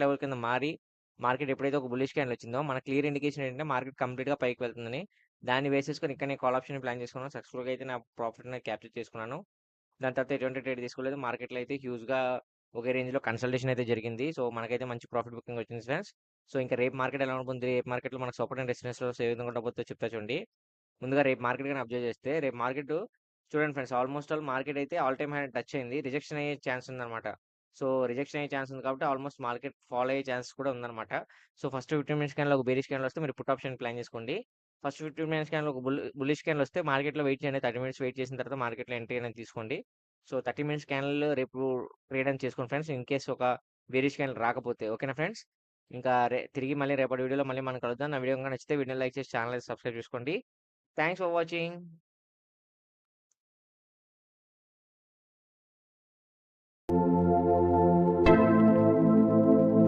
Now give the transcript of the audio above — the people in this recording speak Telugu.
లెవెల్ కింద మారి మార్కెట్ ఎప్పుడైతే ఒక బుల్లిష్ క్యాండిల్ వచ్చిందో మన క్లియర్ ఇండికేషన్ ఏంటంటే మార్కెట్ కంప్లీట్‌గా పైకి వెళ్తుందని. దాన్ని బేస్ చేసుకొని ఇక్కడ నేను కాల్ ఆప్షన్ ప్లాన్ చేసుకున్నాను. సక్సెస్‌ఫుల్‌గా అయితే నా ప్రాఫిట్‌ని క్యాప్చర్ చేసుకున్నాను. దాని తర్వాత ఎటువంటి ట్రేడ్ తీసుకోలేదు. మార్కెట్‌లో అయితే హ్యూజ్‌గా ఒకే రేంజ్‌లో కన్సల్టేషన్ అయితే జరిగింది. సో, మనకైతే మంచి ప్రాఫిట్ బుకింగ్ వచ్చింది ఫ్రెండ్స్. సో, ఇంకా రేపు మార్కెట్ ఎలా ఉండబోతుంది? రేపు మార్కెట్‌లో మనకు సపోర్ట్ అండ్ రెసిస్టెన్స్ లెవెల్స్ ఏ విధంగా ఉండబోతుందో చెప్తా చూడండి. ముందుగా రేపు మార్కెట్ గాని అబ్జర్వ్ చేస్తే, రేపు మార్కెట్ చూడండి ఫ్రెండ్స్, ఆల్మోస్ట్ ఆల్ మార్కెట్ అయితే ఆల్ టైమ్ హై టచ్ అయింది. రిజెక్షన్ అయ్యే ఛాన్స్ ఉందన్నమాట. సో, రిజెక్షన్ అయ్యే ఛాన్స్ ఉంది కాబట్టి ఆల్మోస్ట్ మార్కెట్ ఫాల్ అయ్యే ఛాన్స్ కూడా ఉందన్నమాట. సో, ఫస్ట్ 15 మినిట్స్ క్యాండిల్ ఒక బేరిష్ క్యాండిల్ వస్తే మీరు పుట్ ఆప్షన్ ప్లాన్ చేసుకోండి. ఫస్ట్ 15 మినిట్స్ క్యాండిల్ ఒక బుల్లిష్ క్యాండిల్ వస్తే మార్కెట్‌లో వెయిట్ చేయండి. 30 మినిట్స్ వెయిట్ చేసిన తర్వాత మార్కెట్‌లో ఎంట్రీ అనేది తీసుకోండి. సో, 30 మినిట్స్ క్యాండిల్ రేపు ట్రేడ్ అని చేసుకోండి ఫ్రెండ్స్. ఇన్ కేస్ ఒక బేరిష్ క్యాండిల్ రాకపోతే. ఓకేనా ఫ్రెండ్స్? ఇంకా తిరిగి మళ్ళీ రేపటి వీడియోలో మళ్ళీ మనం కలుద్దాం. నా వీడియో గనుక నచ్చితే వీడియోని లైక్ చేసి ఛానల్ అయితే సబ్స్క్రైబ్ చేసుకోండి. Thanks for watching.